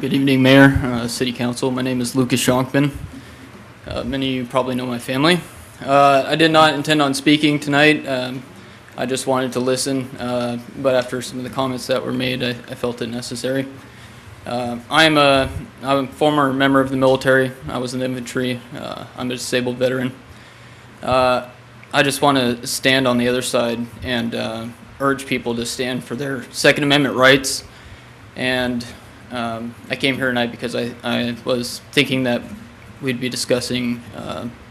Good evening, Mayor, City Council. My name is Lucas Shonkman. Many of you probably know my family. I did not intend on speaking tonight. I just wanted to listen, but after some of the comments that were made, I felt it necessary. I'm a former member of the military. I was in the infantry. I'm a disabled veteran. I just want to stand on the other side and urge people to stand for their Second Amendment rights. And I came here tonight because I was thinking that we'd be discussing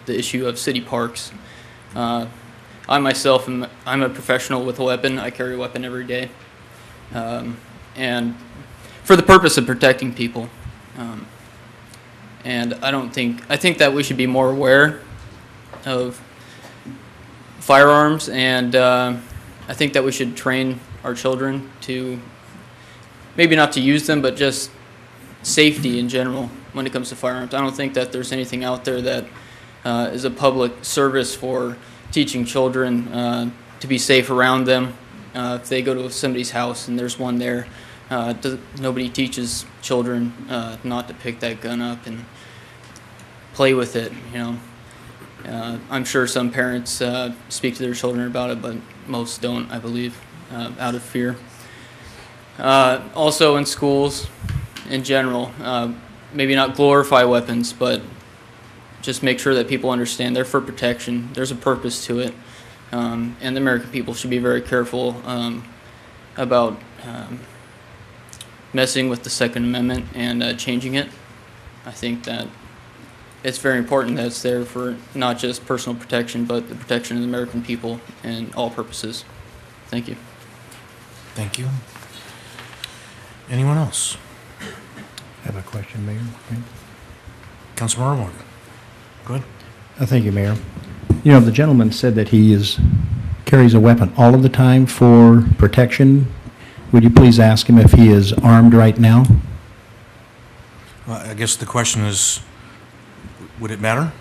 the issue of city parks. I myself I'm a professional with a weapon. I carry a weapon every day, and for the purpose of protecting people. And I think that we should be more aware of firearms, and I think that we should train our children to maybe not to use them, but just safety in general when it comes to firearms. I don't think that there's anything out there that is a public service for teaching children to be safe around them. If they go to somebody's house and there's one there, nobody teaches children not to pick that gun up and play with it. I'm sure some parents speak to their children about it, but most don't, I believe, out of fear. Also in schools in general, maybe not glorify weapons, but just make sure that people understand they're for protection. There's a purpose to it, and the American people should be very careful about messing with the Second Amendment and changing it. I think that it's very important that it's there for not just personal protection, but the protection of the American people and all purposes. Thank you. Thank you. Anyone else? I have a question, Mayor. Councilman Morgan. Go ahead. Thank you, Mayor. The gentleman said that he carries a weapon all of the time for protection. Would you please ask him if he is armed right now? Well, I guess the question is, would it matter?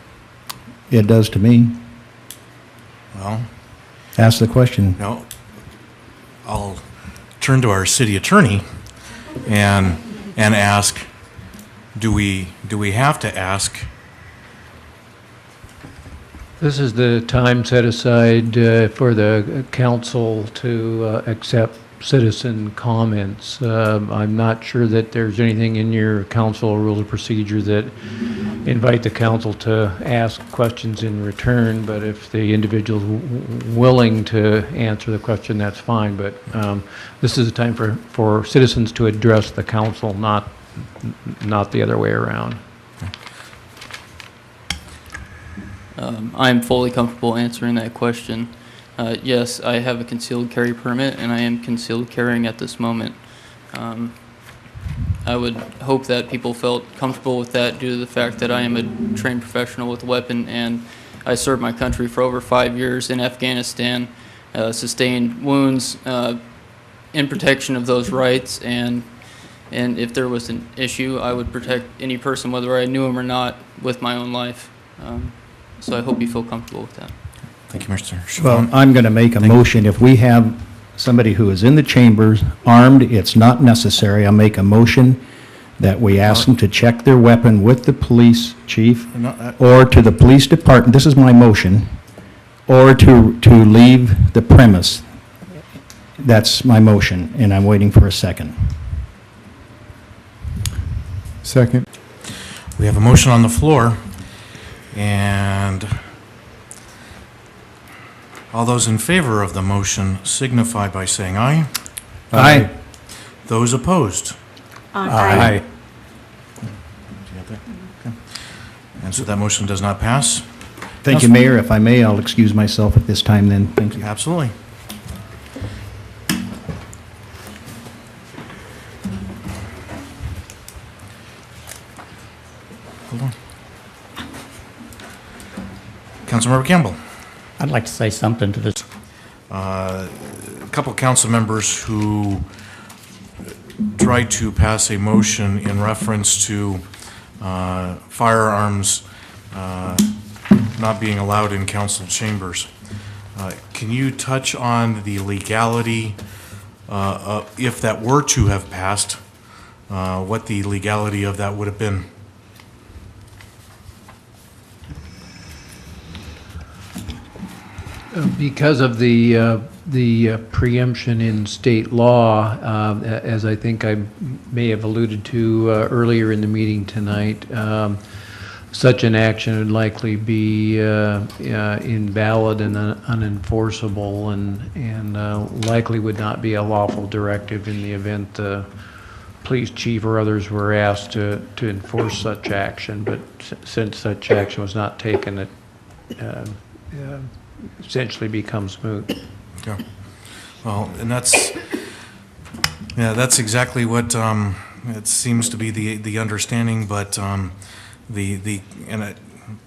It does to me. Well, ask the question. No. I'll turn to our city attorney and ask, do we have to ask? This is the time set aside for the council to accept citizen comments. I'm not sure that there's anything in your council rules of procedure that invite the council to ask questions in return, but if the individual's willing to answer the question, that's fine. But this is a time for citizens to address the council, not the other way around. I'm fully comfortable answering that question. Yes, I have a concealed carry permit, and I am concealed carrying at this moment. I would hope that people felt comfortable with that due to the fact that I am a trained professional with a weapon, and I served my country for over 5 years in Afghanistan, sustained wounds in protection of those rights, and if there was an issue, I would protect any person, whether I knew him or not, with my own life. So I hope you feel comfortable with that. Thank you, Mr. Chabon. Well, I'm going to make a motion. If we have somebody who is in the chambers armed, it's not necessary. I'll make a motion that we ask them to check their weapon with the police chief or to the police department. This is my motion. Or to leave the premise. That's my motion, and I'm waiting for a second. Second. We have a motion on the floor, and all those in favor of the motion signify by saying aye. Aye. Those opposed? Aye. Okay. And so that motion does not pass? Thank you, Mayor. If I may, I'll excuse myself at this time then. Thank you. Absolutely. Hold on. Councilmember Campbell. I'd like to say something to this. A couple council members who tried to pass a motion in reference to firearms not being allowed in council chambers. Can you touch on the legality, if that were to have passed, what the legality of that would have been. Because of the preemption in state law, as I think I may have alluded to earlier in the meeting tonight, such an action would likely be invalid and unenforceable, and likely would not be a lawful directive in the event the police chief or others were asked to enforce such action. But since such action was not taken, it essentially becomes moot. Yeah. Well, and that's exactly what it seems to be the understanding. But and I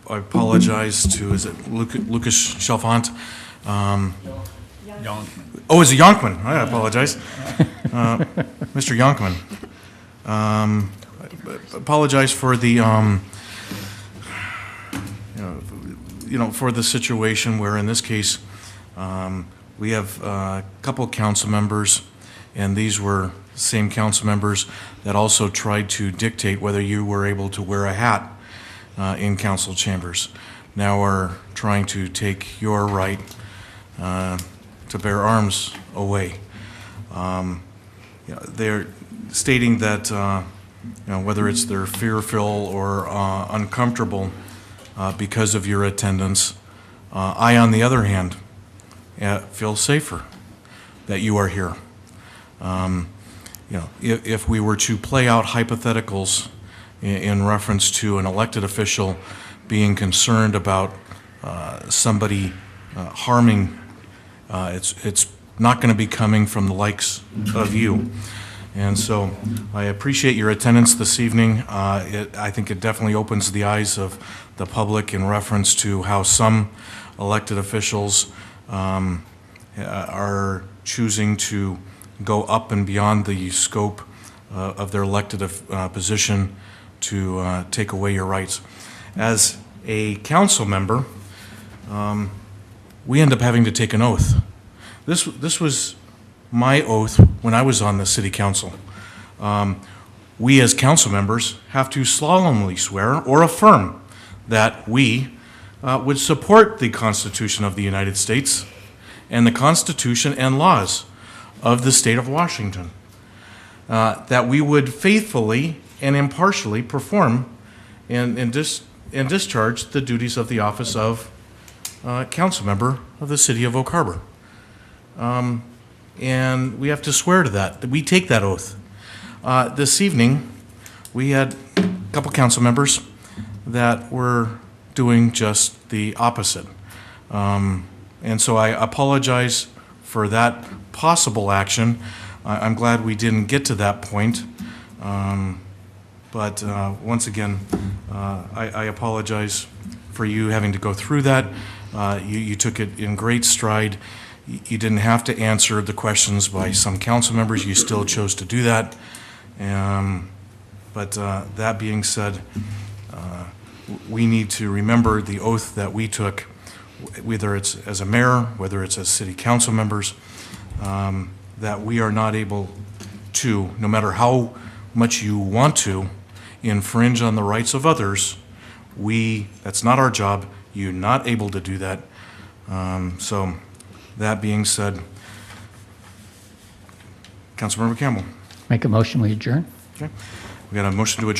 apologize to, is it Lucas Chalfant? Yonkman. Oh, is it Yonkman? I apologize, Mr. Yonkman. Apologize for the for the situation where, in this case, we have a couple of council members, and these were same council members that also tried to dictate whether you were able to wear a hat in council chambers. Now are trying to take your right to bear arms away. They're stating that whether it's they're fearful or uncomfortable because of your attendance. I, on the other hand, feel safer that you are here. If we were to play out hypotheticals in reference to an elected official being concerned about somebody harming, it's not going to be coming from the likes of you. And so I appreciate your attendance this evening. I think it definitely opens the eyes of the public in reference to how some elected officials are choosing to go up and beyond the scope of their elected position to take away your rights. As a council member, we end up having to take an oath. This was my oath when I was on the city council. We as council members have to solemnly swear or affirm that we would support the Constitution of the United States and the Constitution and laws of the state of Washington, that we would faithfully and impartially perform and discharge the duties of the office of council member of the city of Oak Harbor. And we have to swear to that. We take that oath. This evening, we had a couple council members that were doing just the opposite. And so I apologize for that possible action. I'm glad we didn't get to that point. But once again, I apologize for you having to go through that. You took it in great stride. You didn't have to answer the questions by some council members. You still chose to do that. But that being said, we need to remember the oath that we took, whether it's as a mayor, whether it's as city council members, that we are not able to, no matter how much you want to, infringe on the rights of others. That's not our job. You're not able to do that. So that being said, Councilmember Campbell. Make a motion, we adjourn. Okay. We got a motion to adjourn.